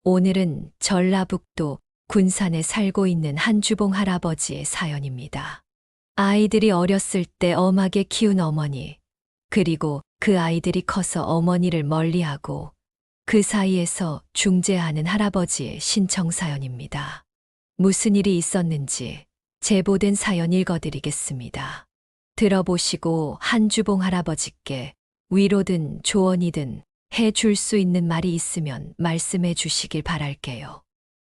오늘은 전라북도 군산에 살고 있는 한주봉 할아버지의 사연입니다. 아이들이 어렸을 때 엄하게 키운 어머니, 그리고 그 아이들이 커서 어머니를 멀리하고 그 사이에서 중재하는 할아버지의 신청 사연입니다. 무슨 일이 있었는지 제보된 사연 읽어드리겠습니다. 들어보시고 한주봉 할아버지께 위로든 조언이든 해줄 수 있는 말이 있으면 말씀해 주시길 바랄게요.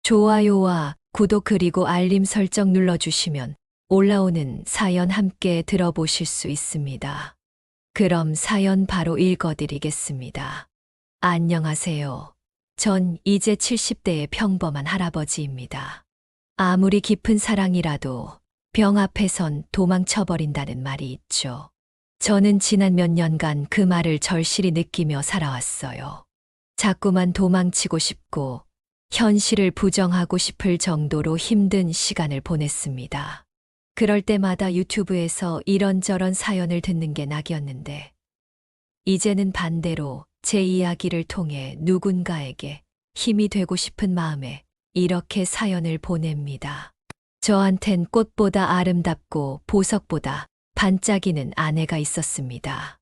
좋아요와 구독 그리고 알림 설정 눌러주시면 올라오는 사연 함께 들어보실 수 있습니다. 그럼 사연 바로 읽어드리겠습니다. 안녕하세요. 전 이제 70대의 평범한 할아버지입니다. 아무리 깊은 사랑이라도 병 앞에선 도망쳐버린다는 말이 있죠. 저는 지난 몇 년간 그 말을 절실히 느끼며 살아왔어요. 자꾸만 도망치고 싶고 현실을 부정하고 싶을 정도로 힘든 시간을 보냈습니다. 그럴 때마다 유튜브에서 이런저런 사연을 듣는 게 낙이었는데, 이제는 반대로 제 이야기를 통해 누군가에게 힘이 되고 싶은 마음에 이렇게 사연을 보냅니다. 저한텐 꽃보다 아름답고 보석보다 반짝이는 아내가 있었습니다.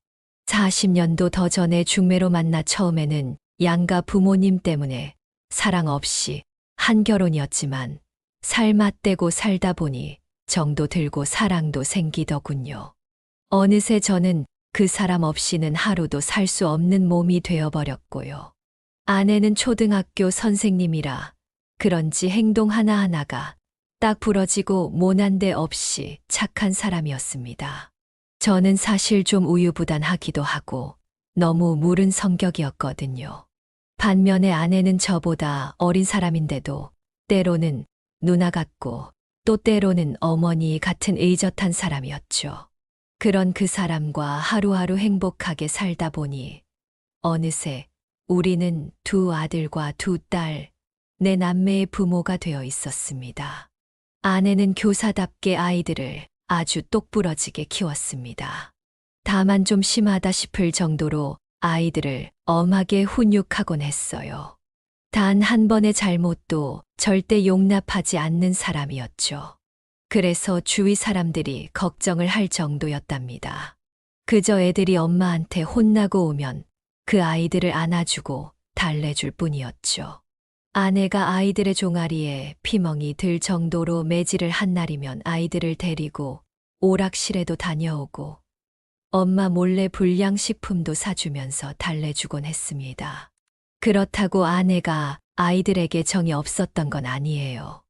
40년도 더 전에 중매로 만나 처음에는 양가 부모님 때문에 사랑 없이 한 결혼이었지만 살맛대고 살다 보니 정도 들고 사랑도 생기더군요. 어느새 저는 그 사람 없이는 하루도 살 수 없는 몸이 되어버렸고요. 아내는 초등학교 선생님이라 그런지 행동 하나하나가 딱 부러지고 모난 데 없이 착한 사람이었습니다. 저는 사실 좀 우유부단하기도 하고 너무 무른 성격이었거든요. 반면에 아내는 저보다 어린 사람인데도 때로는 누나 같고 또 때로는 어머니 같은 의젓한 사람이었죠. 그런 그 사람과 하루하루 행복하게 살다 보니 어느새 우리는 두 아들과 두 딸, 내 남매의 부모가 되어 있었습니다. 아내는 교사답게 아이들을 아주 똑부러지게 키웠습니다. 다만 좀 심하다 싶을 정도로 아이들을 엄하게 훈육하곤 했어요. 단 한 번의 잘못도 절대 용납하지 않는 사람이었죠. 그래서 주위 사람들이 걱정을 할 정도였답니다. 그저 애들이 엄마한테 혼나고 오면 그 아이들을 안아주고 달래줄 뿐이었죠. 아내가 아이들의 종아리에 피멍이 들 정도로 매질을 한 날이면 아이들을 데리고 오락실에도 다녀오고 엄마 몰래 불량식품도 사주면서 달래주곤 했습니다. 그렇다고 아내가 아이들에게 정이 없었던 건 아니에요.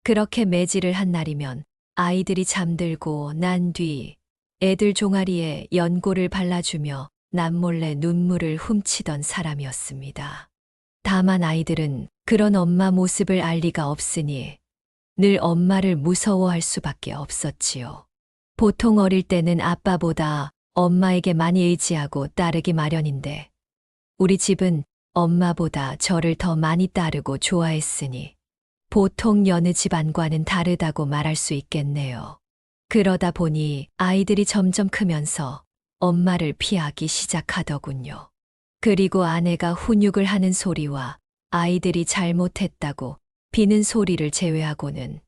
그렇게 매질을 한 날이면 아이들이 잠들고 난 뒤 애들 종아리에 연고를 발라주며 남몰래 눈물을 훔치던 사람이었습니다. 다만 아이들은 그런 엄마 모습을 알 리가 없으니 늘 엄마를 무서워할 수밖에 없었지요. 보통 어릴 때는 아빠보다 엄마에게 많이 의지하고 따르기 마련인데 우리 집은 엄마보다 저를 더 많이 따르고 좋아했으니 보통 여느 집안과는 다르다고 말할 수 있겠네요. 그러다 보니 아이들이 점점 크면서 엄마를 피하기 시작하더군요. 그리고 아내가 훈육을 하는 소리와 아이들이 잘못했다고 비는 소리를 제외하고는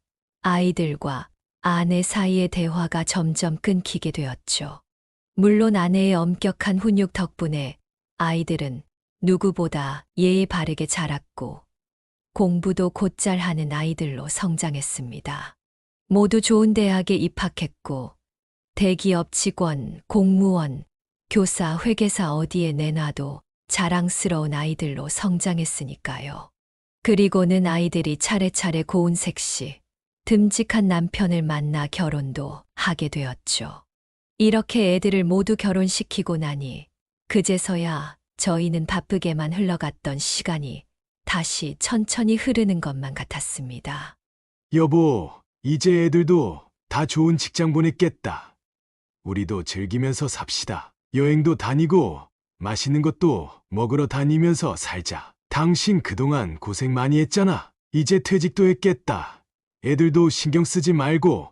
아이들과 아내 사이의 대화가 점점 끊기게 되었죠. 물론 아내의 엄격한 훈육 덕분에 아이들은 누구보다 예의 바르게 자랐고 공부도 곧잘 하는 아이들로 성장했습니다. 모두 좋은 대학에 입학했고 대기업 직원, 공무원, 교사, 회계사 어디에 내놔도 자랑스러운 아이들로 성장했으니까요. 그리고는 아이들이 차례차례 고운 색시, 듬직한 남편을 만나 결혼도 하게 되었죠. 이렇게 애들을 모두 결혼시키고 나니 그제서야 저희는 바쁘게만 흘러갔던 시간이 다시 천천히 흐르는 것만 같았습니다. 여보, 이제 애들도 다 좋은 직장 보냈겠다. 우리도 즐기면서 삽시다. 여행도 다니고 맛있는 것도 먹으러 다니면서 살자. 당신 그동안 고생 많이 했잖아. 이제 퇴직도 했겠다. 애들도 신경 쓰지 말고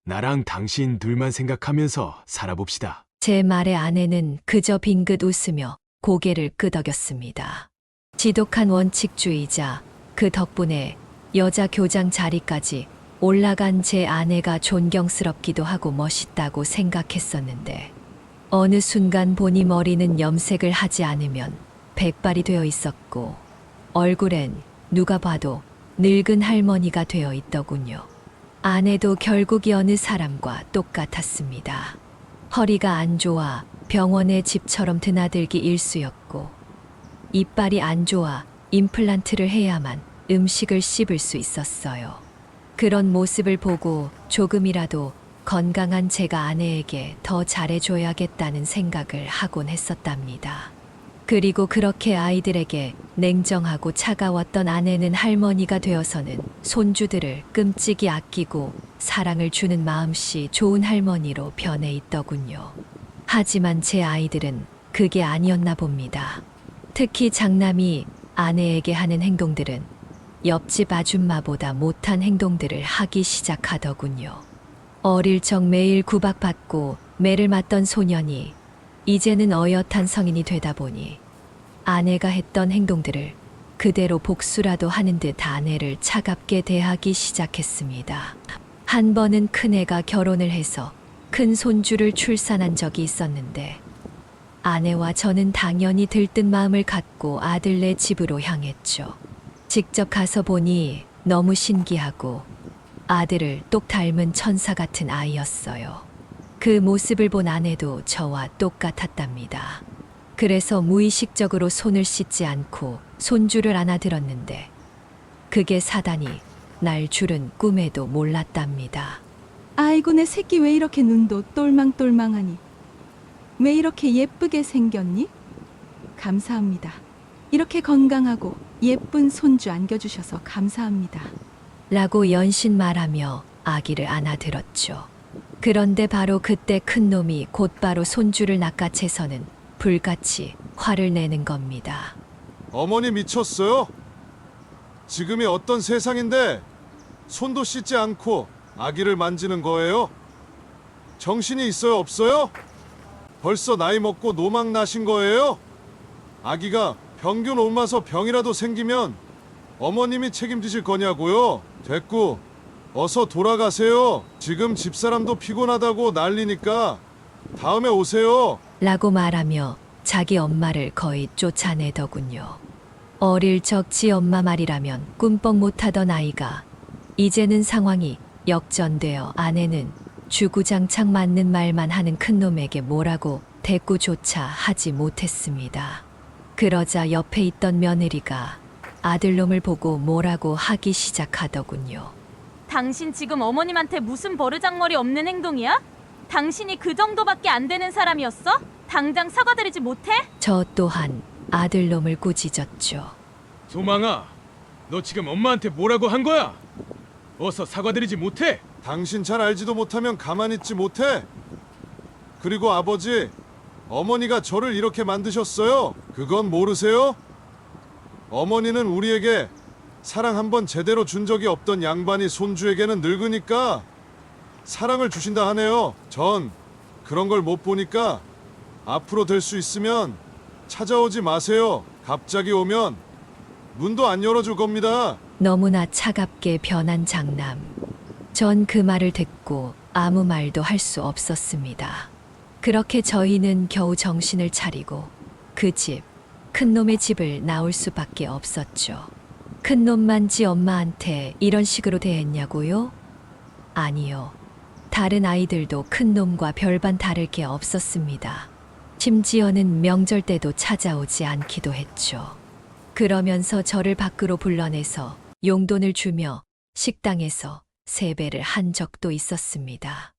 나랑 당신 둘만 생각하면서 살아봅시다. 제 말에 아내는 그저 빙긋 웃으며 고개를 끄덕였습니다. 지독한 원칙주의자, 그 덕분에 여자 교장 자리까지 올라간 제 아내가 존경스럽기도 하고 멋있다고 생각했었는데 어느 순간 보니 머리는 염색을 하지 않으면 백발이 되어 있었고 얼굴엔 누가 봐도 늙은 할머니가 되어 있더군요. 아내도 결국 어느 사람과 똑같았습니다. 허리가 안 좋아 병원에 집처럼 드나들기 일쑤였고 이빨이 안 좋아 임플란트를 해야만 음식을 씹을 수 있었어요. 그런 모습을 보고 조금이라도 건강한 제가 아내에게 더 잘해줘야겠다는 생각을 하곤 했었답니다. 그리고 그렇게 아이들에게 냉정하고 차가웠던 아내는 할머니가 되어서는 손주들을 끔찍이 아끼고 사랑을 주는 마음씨 좋은 할머니로 변해 있더군요. 하지만 제 아이들은 그게 아니었나 봅니다. 특히 장남이 아내에게 하는 행동들은 옆집 아줌마보다 못한 행동들을 하기 시작하더군요. 어릴 적 매일 구박받고 매를 맞던 소년이 이제는 어엿한 성인이 되다 보니 아내가 했던 행동들을 그대로 복수라도 하는 듯 아내를 차갑게 대하기 시작했습니다. 한 번은 큰애가 결혼을 해서 큰 손주를 출산한 적이 있었는데 아내와 저는 당연히 들뜬 마음을 갖고 아들네 집으로 향했죠. 직접 가서 보니 너무 신기하고 아들을 똑 닮은 천사 같은 아이였어요. 그 모습을 본 아내도 저와 똑같았답니다. 그래서 무의식적으로 손을 씻지 않고 손주를 안아들었는데 그게 사단이 날 줄은 꿈에도 몰랐답니다. 아이고 내 새끼 왜 이렇게 눈도 똘망똘망하니? 왜 이렇게 예쁘게 생겼니? 감사합니다. 이렇게 건강하고 예쁜 손주 안겨주셔서 감사합니다. 라고 연신 말하며 아기를 안아들었죠. 그런데 바로 그때 큰 놈이 곧바로 손주를 낚아채서는 불같이 화를 내는 겁니다. 어머니 미쳤어요? 지금이 어떤 세상인데 손도 씻지 않고 아기를 만지는 거예요? 정신이 있어요, 없어요? 벌써 나이 먹고 노망 나신 거예요? 아기가 평균 옮아서 병이라도 생기면 어머님이 책임지실 거냐고요? 됐고 어서 돌아가세요. 지금 집사람도 피곤하다고 난리니까 다음에 오세요. 라고 말하며 자기 엄마를 거의 쫓아내더군요. 어릴 적 지 엄마 말이라면 꿈뻑 못하던 아이가 이제는 상황이 역전되어 아내는 주구장창 맞는 말만 하는 큰놈에게 뭐라고 대꾸조차 하지 못했습니다. 그러자 옆에 있던 며느리가 아들놈을 보고 뭐라고 하기 시작하더군요. 당신 지금 어머님한테 무슨 버르장머리 없는 행동이야? 당신이 그 정도밖에 안 되는 사람이었어? 당장 사과드리지 못해? 저 또한 아들놈을 꾸짖었죠. 소망아, 너 지금 엄마한테 뭐라고 한 거야? 어서 사과드리지 못해? 당신 잘 알지도 못하면 가만히 있지 못해? 그리고 아버지, 어머니가 저를 이렇게 만드셨어요. 그건 모르세요? 어머니는 우리에게 사랑 한번 제대로 준 적이 없던 양반이 손주에게는 늙으니까 사랑을 주신다 하네요. 전 그런 걸 못 보니까 앞으로 될 수 있으면 찾아오지 마세요. 갑자기 오면 문도 안 열어줄 겁니다. 너무나 차갑게 변한 장남. 전 그 말을 듣고 아무 말도 할 수 없었습니다. 그렇게 저희는 겨우 정신을 차리고 그 집, 큰놈의 집을 나올 수밖에 없었죠. 큰놈만 지 엄마한테 이런 식으로 대했냐고요? 아니요. 다른 아이들도 큰놈과 별반 다를 게 없었습니다. 심지어는 명절 때도 찾아오지 않기도 했죠. 그러면서 저를 밖으로 불러내서 용돈을 주며 식당에서 세배를 한 적도 있었습니다.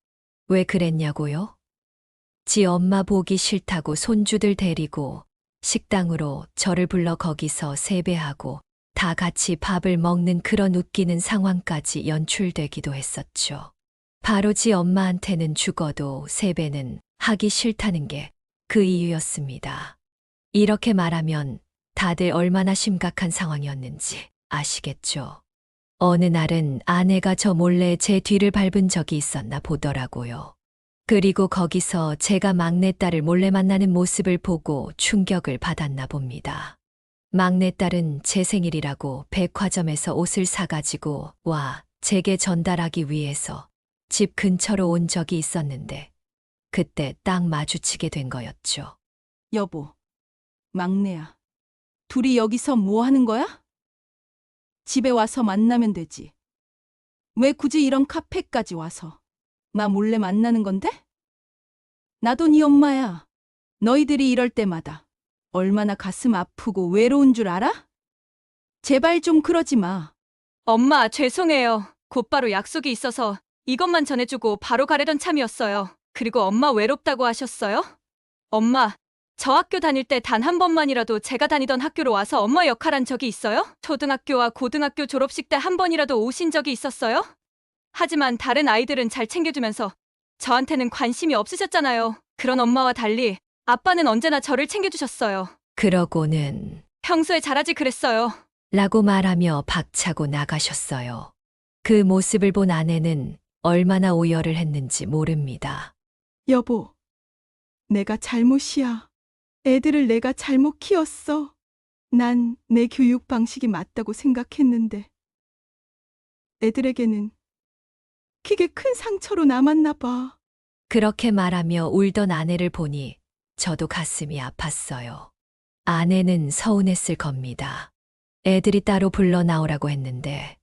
왜 그랬냐고요? 지 엄마 보기 싫다고 손주들 데리고 식당으로 저를 불러 거기서 세배하고 다 같이 밥을 먹는 그런 웃기는 상황까지 연출되기도 했었죠. 바로 지 엄마한테는 죽어도 세배는 하기 싫다는 게 그 이유였습니다. 이렇게 말하면 다들 얼마나 심각한 상황이었는지 아시겠죠? 어느 날은 아내가 저 몰래 제 뒤를 밟은 적이 있었나 보더라고요. 그리고 거기서 제가 막내딸을 몰래 만나는 모습을 보고 충격을 받았나 봅니다. 막내딸은 제 생일이라고 백화점에서 옷을 사가지고 와 제게 전달하기 위해서 집 근처로 온 적이 있었는데 그때 딱 마주치게 된 거였죠. 여보, 막내야. 둘이 여기서 뭐 하는 거야? 집에 와서 만나면 되지. 왜 굳이 이런 카페까지 와서 나 몰래 만나는 건데? 나도 네 엄마야. 너희들이 이럴 때마다 얼마나 가슴 아프고 외로운 줄 알아? 제발 좀 그러지 마. 엄마, 죄송해요. 곧바로 약속이 있어서 이것만 전해주고 바로 가려던 참이었어요. 그리고 엄마 외롭다고 하셨어요? 엄마, 저 학교 다닐 때 단 한 번만이라도 제가 다니던 학교로 와서 엄마 역할한 적이 있어요? 초등학교와 고등학교 졸업식 때 한 번이라도 오신 적이 있었어요? 하지만 다른 아이들은 잘 챙겨주면서 저한테는 관심이 없으셨잖아요. 그런 엄마와 달리 아빠는 언제나 저를 챙겨주셨어요. 그러고는 평소에 잘하지 그랬어요. 라고 말하며 박차고 나가셨어요. 그 모습을 본 아내는 얼마나 오열을 했는지 모릅니다. 여보, 내가 잘못이야. 애들을 내가 잘못 키웠어. 난 내 교육 방식이 맞다고 생각했는데 애들에게는 그게 큰 상처로 남았나 봐. 그렇게 말하며 울던 아내를 보니 저도 가슴이 아팠어요. 아내는 서운했을 겁니다. 애들이 따로 불러 나오라고 했는데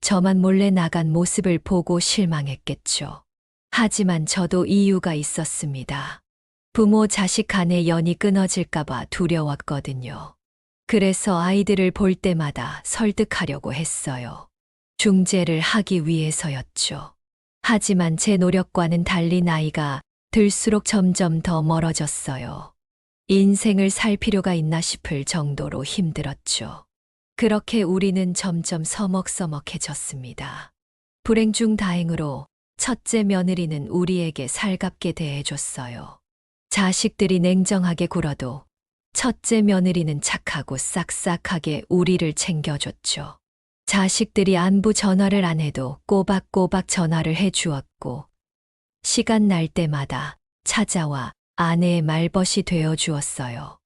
저만 몰래 나간 모습을 보고 실망했겠죠. 하지만 저도 이유가 있었습니다. 부모 자식 간의 연이 끊어질까봐 두려웠거든요. 그래서 아이들을 볼 때마다 설득하려고 했어요. 중재를 하기 위해서였죠. 하지만 제 노력과는 달리 나이가 들수록 점점 더 멀어졌어요. 인생을 살 필요가 있나 싶을 정도로 힘들었죠. 그렇게 우리는 점점 서먹서먹해졌습니다. 불행 중 다행으로 첫째 며느리는 우리에게 살갑게 대해줬어요. 자식들이 냉정하게 굴어도 첫째 며느리는 착하고 싹싹하게 우리를 챙겨줬죠. 자식들이 안부 전화를 안 해도 꼬박꼬박 전화를 해주었고, 시간 날 때마다 찾아와 아내의 말벗이 되어 주었어요.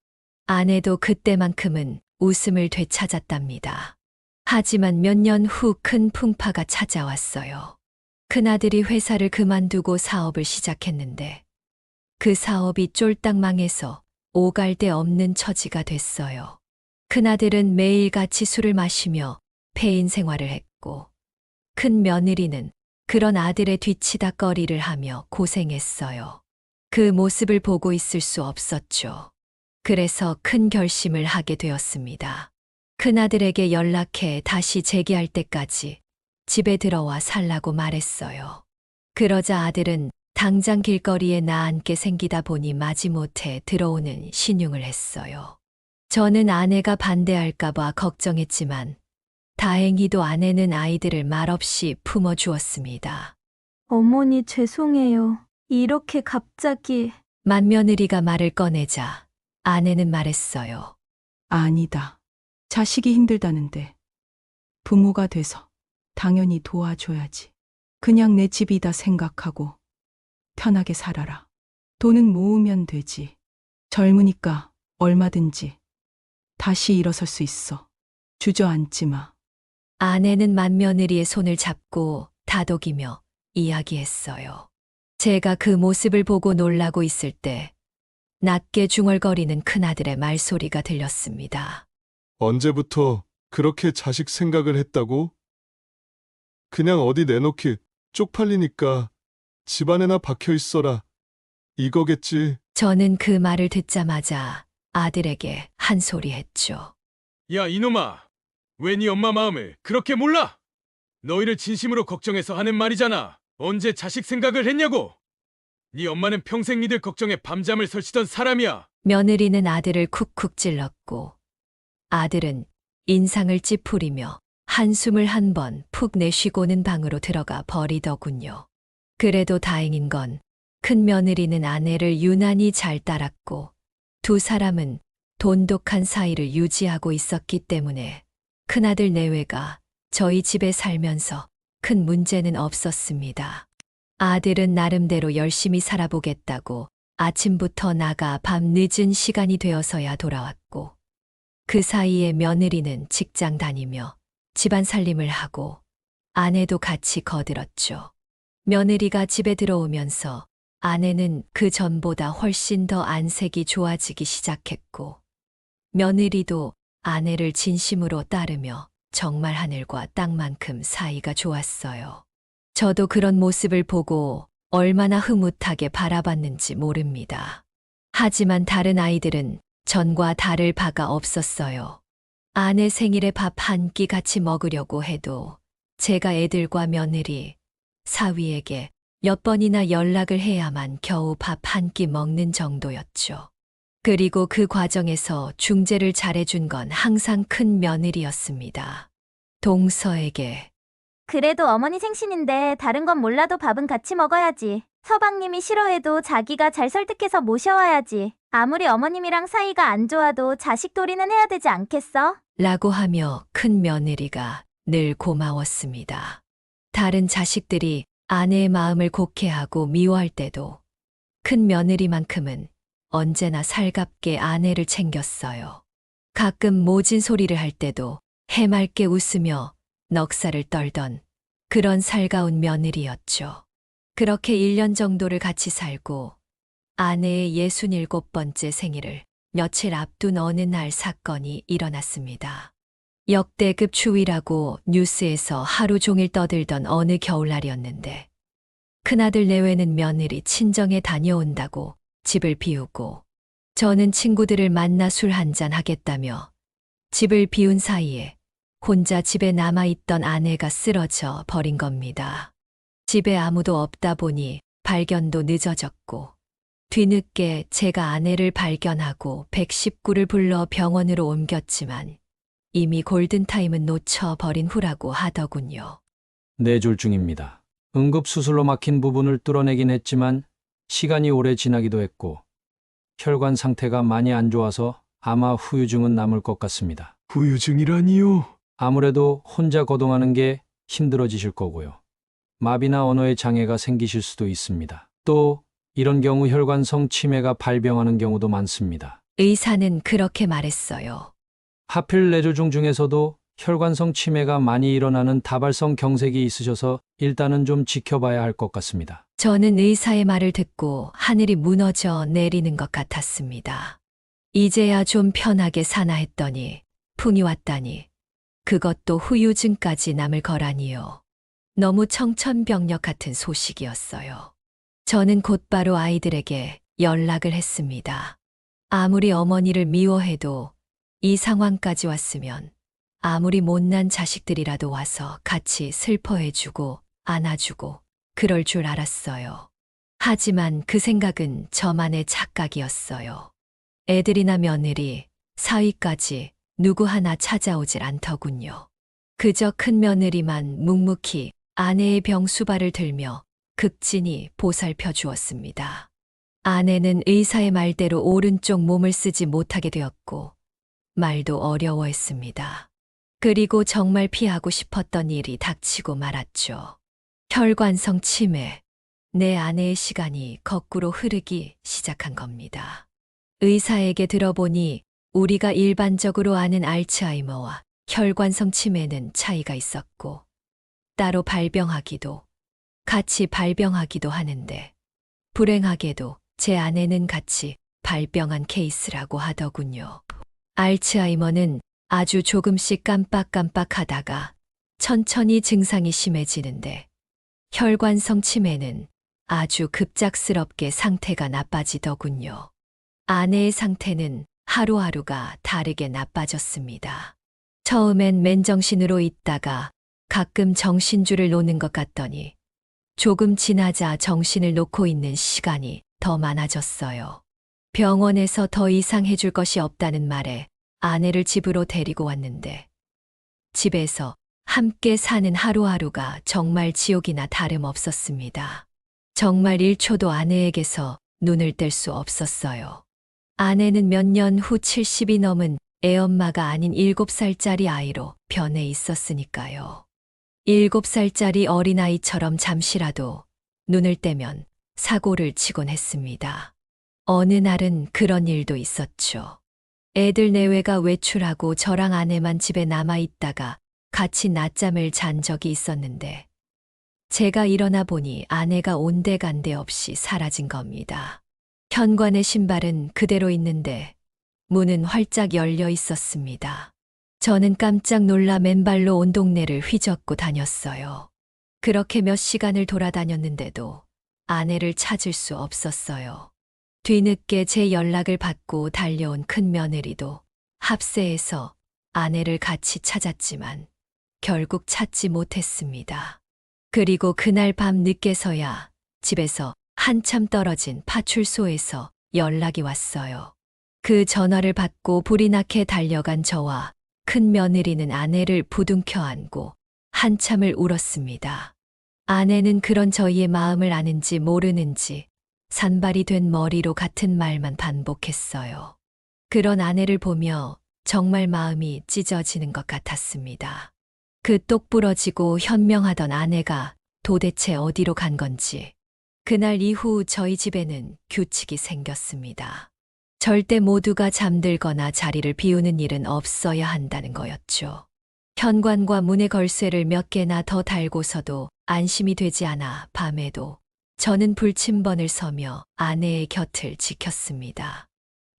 아내도 그때만큼은 웃음을 되찾았답니다. 하지만 몇 년 후 큰 풍파가 찾아왔어요. 큰아들이 회사를 그만두고 사업을 시작했는데 그 사업이 쫄딱 망해서 오갈 데 없는 처지가 됐어요. 큰아들은 매일같이 술을 마시며 폐인 생활을 했고 큰 며느리는 그런 아들의 뒤치다꺼리를 하며 고생했어요. 그 모습을 보고 있을 수 없었죠. 그래서 큰 결심을 하게 되었습니다. 큰아들에게 연락해 다시 재기할 때까지 집에 들어와 살라고 말했어요. 그러자 아들은 당장 길거리에 나 앉게 생기다 보니 마지못해 들어오는 신용을 했어요. 저는 아내가 반대할까봐 걱정했지만 다행히도 아내는 아이들을 말없이 품어주었습니다. 어머니 죄송해요. 이렇게 갑자기. 맏며느리가 말을 꺼내자 아내는 말했어요. 아니다. 자식이 힘들다는데 부모가 돼서 당연히 도와줘야지. 그냥 내 집이다 생각하고 편하게 살아라. 돈은 모으면 되지. 젊으니까 얼마든지 다시 일어설 수 있어. 주저앉지 마. 아내는 맏며느리의 손을 잡고 다독이며 이야기했어요. 제가 그 모습을 보고 놀라고 있을 때 낮게 중얼거리는 큰아들의 말소리가 들렸습니다. 언제부터 그렇게 자식 생각을 했다고? 그냥 어디 내놓기 쪽팔리니까 집안에나 박혀 있어라. 이거겠지. 저는 그 말을 듣자마자 아들에게 한 소리 했죠. 야, 이놈아. 왜 네 엄마 마음을 그렇게 몰라? 너희를 진심으로 걱정해서 하는 말이잖아. 언제 자식 생각을 했냐고. 네 엄마는 평생 니들 걱정에 밤잠을 설치던 사람이야. 며느리는 아들을 쿡쿡 찔렀고 아들은 인상을 찌푸리며 한숨을 한 번 푹 내쉬고는 방으로 들어가 버리더군요. 그래도 다행인 건 큰 며느리는 아내를 유난히 잘 따랐고 두 사람은 돈독한 사이를 유지하고 있었기 때문에 큰아들 내외가 저희 집에 살면서 큰 문제는 없었습니다. 아들은 나름대로 열심히 살아보겠다고 아침부터 나가 밤 늦은 시간이 되어서야 돌아왔고 그 사이에 며느리는 직장 다니며 집안 살림을 하고 아내도 같이 거들었죠. 며느리가 집에 들어오면서 아내는 그 전보다 훨씬 더 안색이 좋아지기 시작했고, 며느리도 아내를 진심으로 따르며 정말 하늘과 땅만큼 사이가 좋았어요. 저도 그런 모습을 보고 얼마나 흐뭇하게 바라봤는지 모릅니다. 하지만 다른 아이들은 전과 다를 바가 없었어요. 아내 생일에 밥 한 끼 같이 먹으려고 해도 제가 애들과 며느리, 사위에게 몇 번이나 연락을 해야만 겨우 밥 한 끼 먹는 정도였죠. 그리고 그 과정에서 중재를 잘해준 건 항상 큰 며느리였습니다. 동서에게 그래도 어머니 생신인데 다른 건 몰라도 밥은 같이 먹어야지. 서방님이 싫어해도 자기가 잘 설득해서 모셔와야지. 아무리 어머님이랑 사이가 안 좋아도 자식 도리는 해야 되지 않겠어? 라고 하며 큰 며느리가 늘 고마웠습니다. 다른 자식들이 아내의 마음을 곡해하고 미워할 때도 큰 며느리만큼은 언제나 살갑게 아내를 챙겼어요. 가끔 모진 소리를 할 때도 해맑게 웃으며 넉살을 떨던 그런 살가운 며느리였죠. 그렇게 1년 정도를 같이 살고 아내의 67번째 생일을 며칠 앞둔 어느 날 사건이 일어났습니다. 역대급 추위라고 뉴스에서 하루 종일 떠들던 어느 겨울날이었는데, 큰아들 내외는 며느리 친정에 다녀온다고 집을 비우고 저는 친구들을 만나 술 한잔 하겠다며 집을 비운 사이에 혼자 집에 남아있던 아내가 쓰러져 버린 겁니다. 집에 아무도 없다 보니 발견도 늦어졌고, 뒤늦게 제가 아내를 발견하고 119를 불러 병원으로 옮겼지만 이미 골든타임은 놓쳐버린 후라고 하더군요. 뇌졸 중입니다. 응급수술로 막힌 부분을 뚫어내긴 했지만 시간이 오래 지나기도 했고 혈관 상태가 많이 안 좋아서 아마 후유증은 남을 것 같습니다. 후유증이라니요? 아무래도 혼자 거동하는 게 힘들어지실 거고요. 마비나 언어의 장애가 생기실 수도 있습니다. 또 이런 경우 혈관성 치매가 발병하는 경우도 많습니다. 의사는 그렇게 말했어요. 하필 뇌졸중 중에서도 혈관성 치매가 많이 일어나는 다발성 경색이 있으셔서 일단은 좀 지켜봐야 할 것 같습니다. 저는 의사의 말을 듣고 하늘이 무너져 내리는 것 같았습니다. 이제야 좀 편하게 사나 했더니 풍이 왔다니, 그것도 후유증까지 남을 거라니요. 너무 청천벽력 같은 소식이었어요. 저는 곧바로 아이들에게 연락을 했습니다. 아무리 어머니를 미워해도 이 상황까지 왔으면 아무리 못난 자식들이라도 와서 같이 슬퍼해주고 안아주고 그럴 줄 알았어요. 하지만 그 생각은 저만의 착각이었어요. 애들이나 며느리, 사위까지 누구 하나 찾아오질 않더군요. 그저 큰 며느리만 묵묵히 아내의 병 수발을 들며 극진히 보살펴 주었습니다. 아내는 의사의 말대로 오른쪽 몸을 쓰지 못하게 되었고 말도 어려워했습니다. 그리고 정말 피하고 싶었던 일이 닥치고 말았죠. 혈관성 치매. 내 아내의 시간이 거꾸로 흐르기 시작한 겁니다. 의사에게 들어보니 우리가 일반적으로 아는 알츠하이머와 혈관성 치매는 차이가 있었고 따로 발병하기도 같이 발병하기도 하는데, 불행하게도 제 아내는 같이 발병한 케이스라고 하더군요. 알츠하이머는 아주 조금씩 깜빡깜빡하다가 천천히 증상이 심해지는데, 혈관성 치매는 아주 급작스럽게 상태가 나빠지더군요. 아내의 상태는 하루하루가 다르게 나빠졌습니다. 처음엔 맨정신으로 있다가 가끔 정신줄을 놓는 것 같더니 조금 지나자 정신을 놓고 있는 시간이 더 많아졌어요. 병원에서 더 이상 해줄 것이 없다는 말에 아내를 집으로 데리고 왔는데, 집에서 함께 사는 하루하루가 정말 지옥이나 다름없었습니다. 정말 1초도 아내에게서 눈을 뗄 수 없었어요. 아내는 몇 년 후 70이 넘은 애엄마가 아닌 7살짜리 아이로 변해 있었으니까요. 7살짜리 어린아이처럼 잠시라도 눈을 떼면 사고를 치곤 했습니다. 어느 날은 그런 일도 있었죠. 애들 내외가 외출하고 저랑 아내만 집에 남아 있다가 같이 낮잠을 잔 적이 있었는데 제가 일어나 보니 아내가 온데간데 없이 사라진 겁니다. 현관의 신발은 그대로 있는데 문은 활짝 열려 있었습니다. 저는 깜짝 놀라 맨발로 온 동네를 휘젓고 다녔어요. 그렇게 몇 시간을 돌아다녔는데도 아내를 찾을 수 없었어요. 뒤늦게 제 연락을 받고 달려온 큰 며느리도 합세해서 아내를 같이 찾았지만 결국 찾지 못했습니다. 그리고 그날 밤 늦게서야 집에서 한참 떨어진 파출소에서 연락이 왔어요. 그 전화를 받고 불이 나게 달려간 저와 큰 며느리는 아내를 부둥켜 안고 한참을 울었습니다. 아내는 그런 저희의 마음을 아는지 모르는지 산발이 된 머리로 같은 말만 반복했어요. 그런 아내를 보며 정말 마음이 찢어지는 것 같았습니다. 그 똑부러지고 현명하던 아내가 도대체 어디로 간 건지. 그날 이후 저희 집에는 규칙이 생겼습니다. 절대 모두가 잠들거나 자리를 비우는 일은 없어야 한다는 거였죠. 현관과 문의 걸쇠를 몇 개나 더 달고서도 안심이 되지 않아 밤에도 저는 불침번을 서며 아내의 곁을 지켰습니다.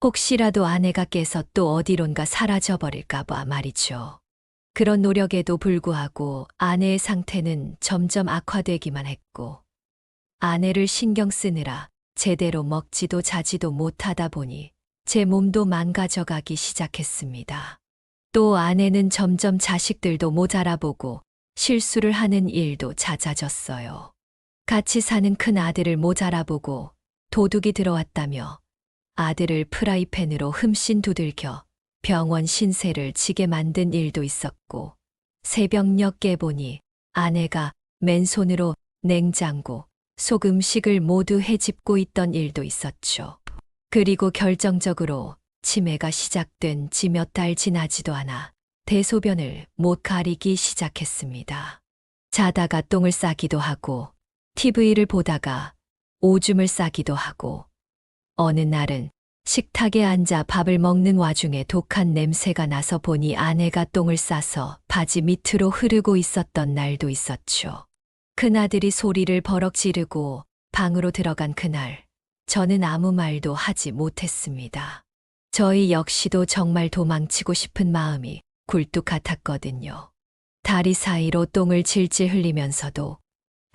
혹시라도 아내가 깨서 또 어디론가 사라져버릴까봐 말이죠. 그런 노력에도 불구하고 아내의 상태는 점점 악화되기만 했고 아내를 신경 쓰느라 제대로 먹지도 자지도 못하다 보니 제 몸도 망가져가기 시작했습니다. 또 아내는 점점 자식들도 모자라보고 실수를 하는 일도 잦아졌어요. 같이 사는 큰 아들을 모자라보고 도둑이 들어왔다며 아들을 프라이팬으로 흠씬 두들겨 병원 신세를 지게 만든 일도 있었고 새벽녘 깨보니 아내가 맨손으로 냉장고, 속 음식을 모두 헤집고 있던 일도 있었죠. 그리고 결정적으로 치매가 시작된 지 몇 달 지나지도 않아 대소변을 못 가리기 시작했습니다. 자다가 똥을 싸기도 하고 TV를 보다가 오줌을 싸기도 하고 어느 날은 식탁에 앉아 밥을 먹는 와중에 독한 냄새가 나서 보니 아내가 똥을 싸서 바지 밑으로 흐르고 있었던 날도 있었죠. 큰아들이 소리를 버럭 지르고 방으로 들어간 그날 저는 아무 말도 하지 못했습니다. 저희 역시도 정말 도망치고 싶은 마음이 굴뚝 같았거든요. 다리 사이로 똥을 질질 흘리면서도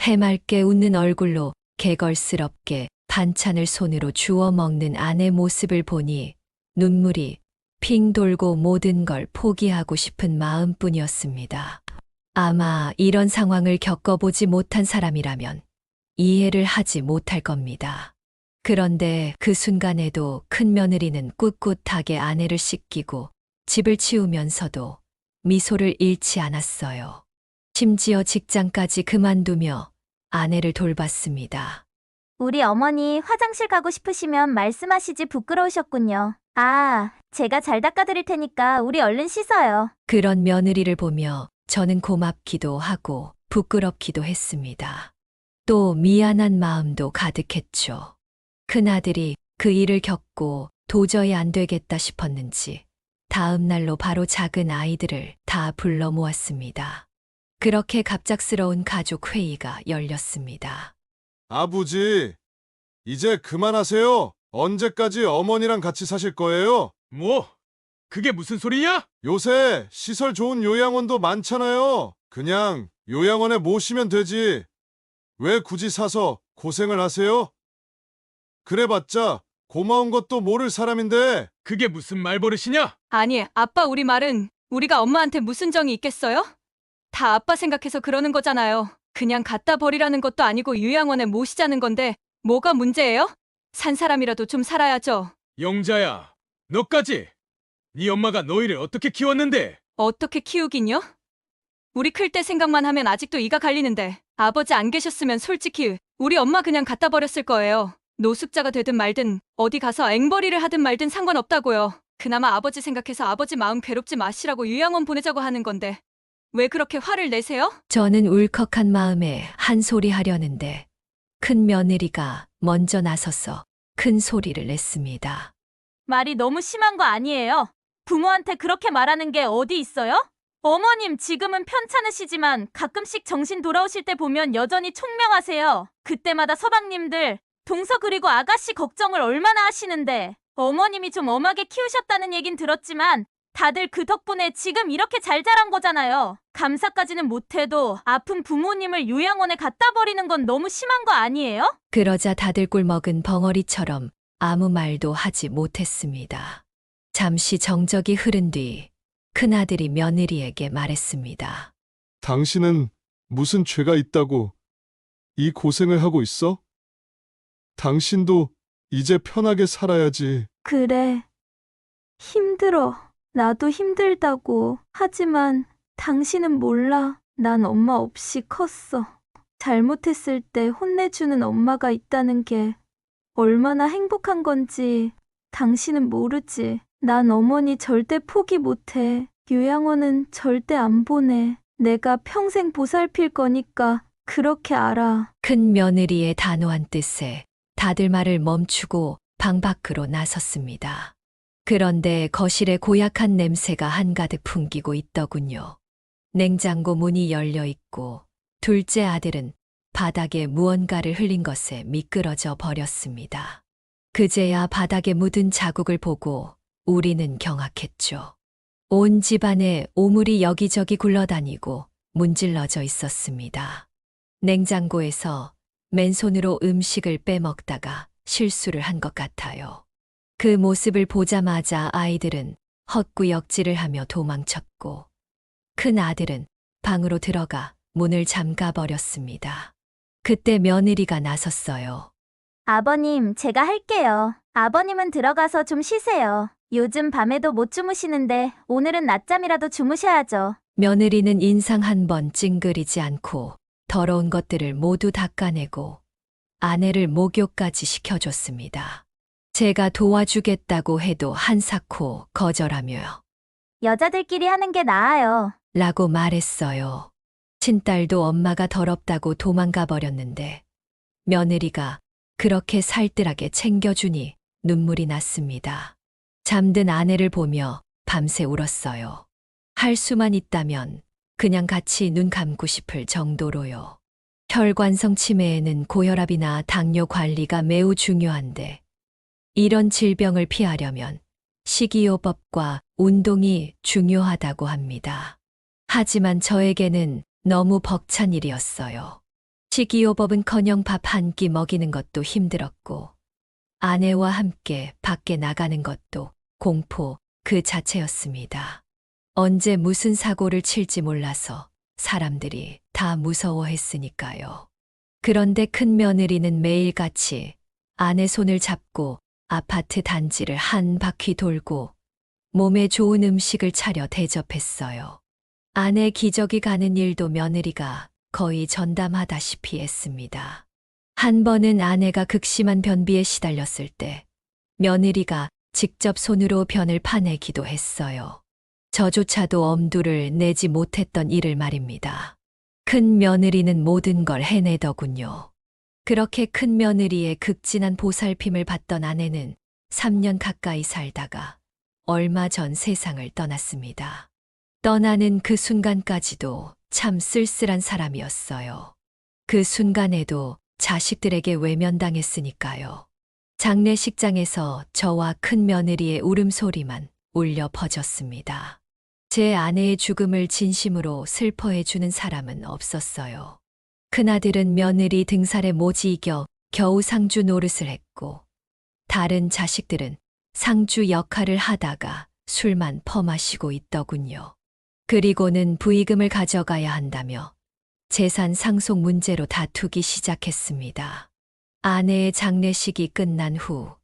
해맑게 웃는 얼굴로 개걸스럽게 반찬을 손으로 주워 먹는 아내 모습을 보니 눈물이 핑 돌고 모든 걸 포기하고 싶은 마음뿐이었습니다. 아마 이런 상황을 겪어보지 못한 사람이라면 이해를 하지 못할 겁니다. 그런데 그 순간에도 큰 며느리는 꿋꿋하게 아내를 씻기고 집을 치우면서도 미소를 잃지 않았어요. 심지어 직장까지 그만두며 아내를 돌봤습니다. 우리 어머니 화장실 가고 싶으시면 말씀하시지 부끄러우셨군요. 아, 제가 잘 닦아드릴 테니까 우리 얼른 씻어요. 그런 며느리를 보며 저는 고맙기도 하고 부끄럽기도 했습니다. 또 미안한 마음도 가득했죠. 큰아들이 그 일을 겪고 도저히 안 되겠다 싶었는지 다음 날로 바로 작은 아이들을 다 불러 모았습니다. 그렇게 갑작스러운 가족 회의가 열렸습니다. 아버지, 이제 그만하세요. 언제까지 어머니랑 같이 사실 거예요? 뭐? 그게 무슨 소리냐? 요새 시설 좋은 요양원도 많잖아요. 그냥 요양원에 모시면 되지. 왜 굳이 사서 고생을 하세요? 그래봤자 고마운 것도 모를 사람인데. 그게 무슨 말버릇이냐? 아니, 아빠 우리 말은 우리가 엄마한테 무슨 정이 있겠어요? 다 아빠 생각해서 그러는 거잖아요. 그냥 갖다 버리라는 것도 아니고 요양원에 모시자는 건데 뭐가 문제예요? 산 사람이라도 좀 살아야죠. 영자야, 너까지. 네 엄마가 너희를 어떻게 키웠는데? 어떻게 키우긴요? 우리 클 때 생각만 하면 아직도 이가 갈리는데 아버지 안 계셨으면 솔직히 우리 엄마 그냥 갖다 버렸을 거예요. 노숙자가 되든 말든 어디 가서 앵벌이를 하든 말든 상관없다고요. 그나마 아버지 생각해서 아버지 마음 괴롭지 마시라고 요양원 보내자고 하는 건데 왜 그렇게 화를 내세요? 저는 울컥한 마음에 한 소리 하려는데 큰 며느리가 먼저 나서서 큰 소리를 냈습니다. 말이 너무 심한 거 아니에요? 부모한테 그렇게 말하는 게 어디 있어요? 어머님 지금은 편찮으시지만 가끔씩 정신 돌아오실 때 보면 여전히 총명하세요. 그때마다 서방님들 동서 그리고 아가씨 걱정을 얼마나 하시는데 어머님이 좀 엄하게 키우셨다는 얘긴 들었지만 다들 그 덕분에 지금 이렇게 잘 자란 거잖아요. 감사까지는 못해도 아픈 부모님을 요양원에 갖다 버리는 건 너무 심한 거 아니에요? 그러자 다들 꿀먹은 벙어리처럼 아무 말도 하지 못했습니다. 잠시 정적이 흐른 뒤 큰아들이 며느리에게 말했습니다. 당신은 무슨 죄가 있다고 이 고생을 하고 있어? 당신도 이제 편하게 살아야지. 그래. 힘들어. 나도 힘들다고. 하지만 당신은 몰라. 난 엄마 없이 컸어. 잘못했을 때 혼내주는 엄마가 있다는 게 얼마나 행복한 건지 당신은 모르지. 난 어머니 절대 포기 못해. 요양원은 절대 안 보내. 내가 평생 보살필 거니까 그렇게 알아. 큰 며느리의 단호한 뜻에 다들 말을 멈추고 방 밖으로 나섰습니다. 그런데 거실에 고약한 냄새가 한가득 풍기고 있더군요. 냉장고 문이 열려 있고 둘째 아들은 바닥에 무언가를 흘린 것에 미끄러져 버렸습니다. 그제야 바닥에 묻은 자국을 보고 우리는 경악했죠. 온 집안에 오물이 여기저기 굴러다니고 문질러져 있었습니다. 냉장고에서 맨손으로 음식을 빼먹다가 실수를 한 것 같아요. 그 모습을 보자마자 아이들은 헛구역질을 하며 도망쳤고 큰 아들은 방으로 들어가 문을 잠가 버렸습니다. 그때 며느리가 나섰어요. 아버님, 제가 할게요. 아버님은 들어가서 좀 쉬세요. 요즘 밤에도 못 주무시는데 오늘은 낮잠이라도 주무셔야죠. 며느리는 인상 한 번 찡그리지 않고 더러운 것들을 모두 닦아내고 아내를 목욕까지 시켜줬습니다. 제가 도와주겠다고 해도 한사코 거절하며 여자들끼리 하는 게 나아요. 라고 말했어요. 친딸도 엄마가 더럽다고 도망가 버렸는데 며느리가 그렇게 살뜰하게 챙겨주니 눈물이 났습니다. 잠든 아내를 보며 밤새 울었어요. 할 수만 있다면 그냥 같이 눈 감고 싶을 정도로요. 혈관성 치매에는 고혈압이나 당뇨 관리가 매우 중요한데 이런 질병을 피하려면 식이요법과 운동이 중요하다고 합니다. 하지만 저에게는 너무 벅찬 일이었어요. 식이요법은커녕 밥 한 끼 먹이는 것도 힘들었고 아내와 함께 밖에 나가는 것도 공포 그 자체였습니다. 언제 무슨 사고를 칠지 몰라서 사람들이 다 무서워했으니까요. 그런데 큰 며느리는 매일같이 아내 손을 잡고 아파트 단지를 한 바퀴 돌고 몸에 좋은 음식을 차려 대접했어요. 아내 기저귀 가는 일도 며느리가 거의 전담하다시피 했습니다. 한 번은 아내가 극심한 변비에 시달렸을 때 며느리가 직접 손으로 변을 파내기도 했어요. 저조차도 엄두를 내지 못했던 일을 말입니다. 큰 며느리는 모든 걸 해내더군요. 그렇게 큰 며느리의 극진한 보살핌을 받던 아내는 3년 가까이 살다가 얼마 전 세상을 떠났습니다. 떠나는 그 순간까지도 참 쓸쓸한 사람이었어요. 그 순간에도 자식들에게 외면당했으니까요. 장례식장에서 저와 큰 며느리의 울음소리만 울려 퍼졌습니다. 제 아내의 죽음을 진심으로 슬퍼해 주는 사람은 없었어요. 큰아들은 며느리 등살에 모지 이겨 겨우 상주 노릇을 했고 다른 자식들은 상주 역할을 하다가 술만 퍼마시고 있더군요. 그리고는 부의금을 가져가야 한다며 재산 상속 문제로 다투기 시작했습니다. 아내의 장례식이 끝난 후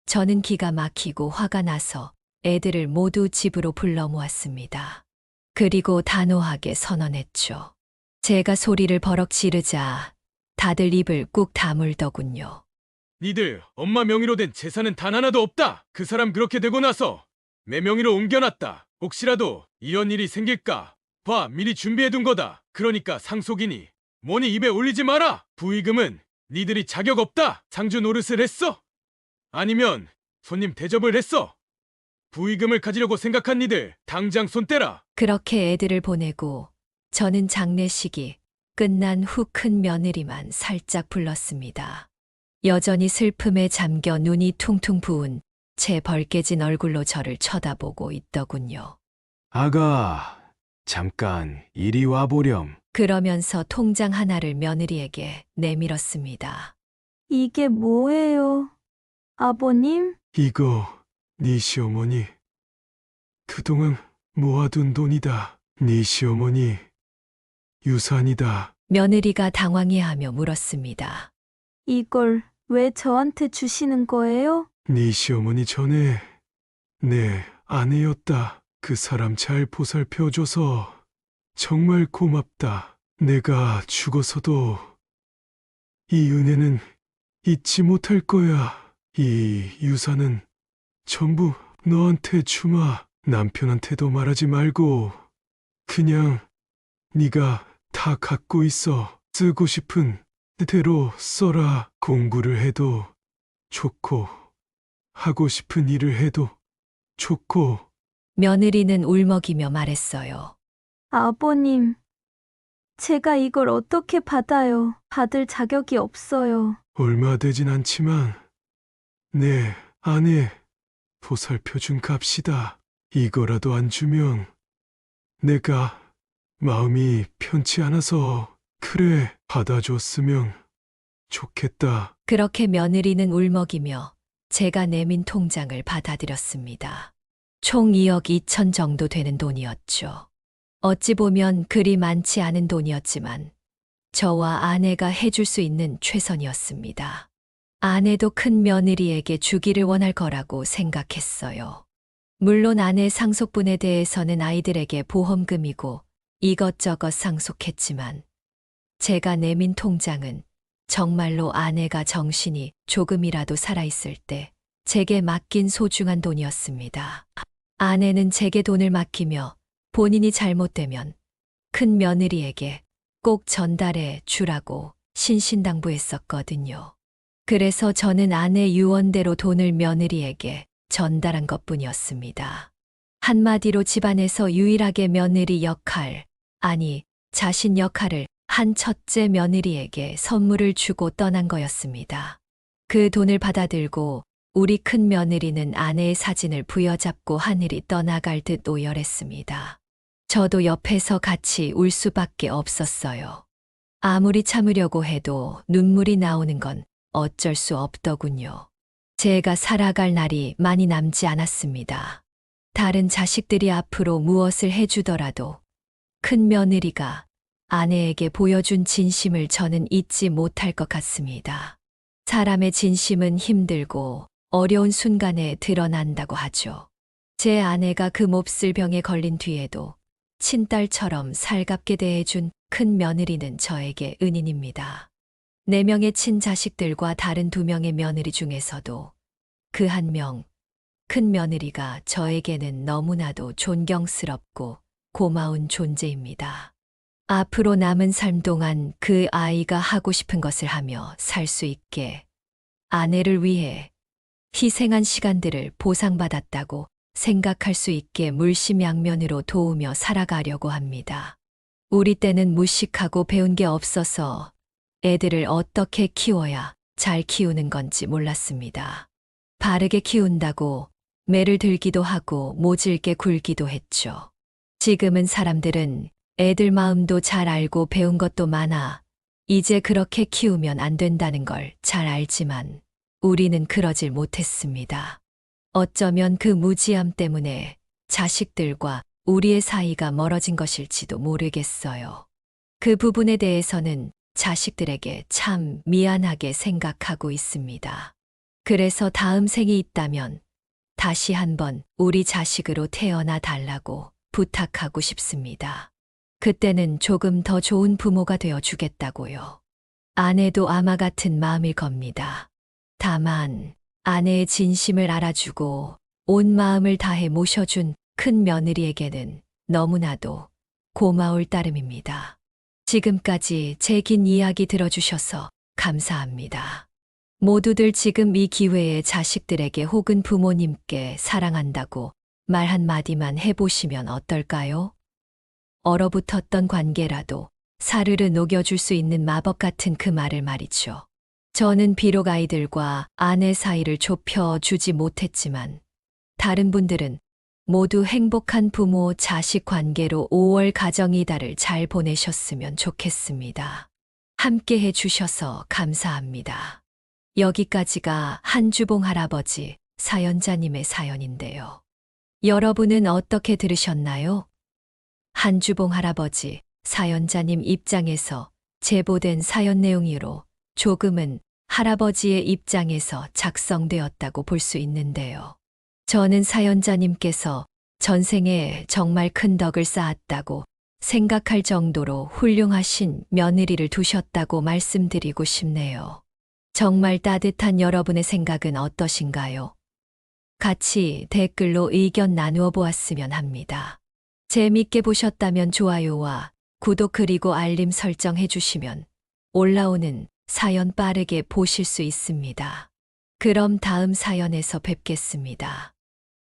저는 기가 막히고 화가 나서 애들을 모두 집으로 불러 모았습니다. 그리고 단호하게 선언했죠. 제가 소리를 버럭 지르자 다들 입을 꾹 다물더군요. 니들 엄마 명의로 된 재산은 단 하나도 없다. 그 사람 그렇게 되고 나서 내 명의로 옮겨놨다. 혹시라도 이런 일이 생길까 봐 미리 준비해둔 거다. 그러니까 상속이니 뭐니 입에 올리지 마라. 부의금은 니들이 자격 없다. 상주 노릇을 했어? 아니면 손님 대접을 했어? 부의금을 가지려고 생각한 니들 당장 손 떼라. 그렇게 애들을 보내고 저는 장례식이 끝난 후 큰 며느리만 살짝 불렀습니다. 여전히 슬픔에 잠겨 눈이 퉁퉁 부은 채 벌개진 얼굴로 저를 쳐다보고 있더군요. 아가, 잠깐 이리 와보렴. 그러면서 통장 하나를 며느리에게 내밀었습니다. 이게 뭐예요? 아버님? 이거 네 시어머니 그동안 모아둔 돈이다. 네 시어머니 유산이다. 며느리가 당황해하며 물었습니다. 이걸 왜 저한테 주시는 거예요? 네 시어머니 전에 내 아내였다. 그 사람 잘 보살펴줘서 정말 고맙다. 내가 죽어서도 이 은혜는 잊지 못할 거야. 이 유산은 전부 너한테 주마. 남편한테도 말하지 말고 그냥 네가 다 갖고 있어. 쓰고 싶은 대로 써라. 공부를 해도 좋고 하고 싶은 일을 해도 좋고. 며느리는 울먹이며 말했어요. 아버님, 제가 이걸 어떻게 받아요? 받을 자격이 없어요. 얼마 되진 않지만 내 아내 보살펴준 값이다. 이거라도 안 주면 내가 마음이 편치 않아서 그래 받아줬으면 좋겠다. 그렇게 며느리는 울먹이며 제가 내민 통장을 받아들였습니다. 총 2억 2천 정도 되는 돈이었죠. 어찌 보면 그리 많지 않은 돈이었지만 저와 아내가 해줄 수 있는 최선이었습니다. 아내도 큰 며느리에게 주기를 원할 거라고 생각했어요. 물론 아내 상속분에 대해서는 아이들에게 보험금이고 이것저것 상속했지만 제가 내민 통장은 정말로 아내가 정신이 조금이라도 살아있을 때 제게 맡긴 소중한 돈이었습니다. 아내는 제게 돈을 맡기며 본인이 잘못되면 큰 며느리에게 꼭 전달해 주라고 신신당부했었거든요. 그래서 저는 아내 유언대로 돈을 며느리에게 전달한 것뿐이었습니다. 한마디로 집안에서 유일하게 며느리 역할, 아니 자신 역할을 한 첫째 며느리에게 선물을 주고 떠난 거였습니다. 그 돈을 받아들고 우리 큰 며느리는 아내의 사진을 부여잡고 하늘이 떠나갈 듯 오열했습니다. 저도 옆에서 같이 울 수밖에 없었어요. 아무리 참으려고 해도 눈물이 나오는 건 어쩔 수 없더군요. 제가 살아갈 날이 많이 남지 않았습니다. 다른 자식들이 앞으로 무엇을 해주더라도 큰 며느리가 아내에게 보여준 진심을 저는 잊지 못할 것 같습니다. 사람의 진심은 힘들고 어려운 순간에 드러난다고 하죠. 제 아내가 그 몹쓸 병에 걸린 뒤에도 친딸처럼 살갑게 대해준 큰 며느리는 저에게 은인입니다. 4명의 친자식들과 다른 2명의 며느리 중에서도 그 한 명, 큰 며느리가 저에게는 너무나도 존경스럽고 고마운 존재입니다. 앞으로 남은 삶 동안 그 아이가 하고 싶은 것을 하며 살 수 있게 아내를 위해 희생한 시간들을 보상받았다고 생각할 수 있게 물심양면으로 도우며 살아가려고 합니다. 우리 때는 무식하고 배운 게 없어서 애들을 어떻게 키워야 잘 키우는 건지 몰랐습니다. 바르게 키운다고 매를 들기도 하고 모질게 굴기도 했죠. 지금은 사람들은 애들 마음도 잘 알고 배운 것도 많아 이제 그렇게 키우면 안 된다는 걸 잘 알지만 우리는 그러질 못했습니다. 어쩌면 그 무지함 때문에 자식들과 우리의 사이가 멀어진 것일지도 모르겠어요. 그 부분에 대해서는 자식들에게 참 미안하게 생각하고 있습니다. 그래서 다음 생이 있다면 다시 한번 우리 자식으로 태어나 달라고 부탁하고 싶습니다. 그때는 조금 더 좋은 부모가 되어 주겠다고요. 아내도 아마 같은 마음일 겁니다. 다만 아내의 진심을 알아주고 온 마음을 다해 모셔준 큰 며느리에게는 너무나도 고마울 따름입니다. 지금까지 제 긴 이야기 들어주셔서 감사합니다. 모두들 지금 이 기회에 자식들에게 혹은 부모님께 사랑한다고 말 한마디만 해보시면 어떨까요? 얼어붙었던 관계라도 사르르 녹여줄 수 있는 마법 같은 그 말을 말이죠. 저는 비록 아이들과 아내 사이를 좁혀주지 못했지만 다른 분들은 모두 행복한 부모 자식 관계로 5월 가정이달을 잘 보내셨으면 좋겠습니다. 함께 해주셔서 감사합니다. 여기까지가 한주봉 할아버지 사연자님의 사연인데요. 여러분은 어떻게 들으셨나요? 한주봉 할아버지 사연자님 입장에서 제보된 사연 내용으로 조금은 할아버지의 입장에서 작성되었다고 볼 수 있는데요. 저는 사연자님께서 전생에 정말 큰 덕을 쌓았다고 생각할 정도로 훌륭하신 며느리를 두셨다고 말씀드리고 싶네요. 정말 따뜻한 여러분의 생각은 어떠신가요? 같이 댓글로 의견 나누어 보았으면 합니다. 재밌게 보셨다면 좋아요와 구독 그리고 알림 설정해 주시면 올라오는 사연 빠르게 보실 수 있습니다. 그럼 다음 사연에서 뵙겠습니다.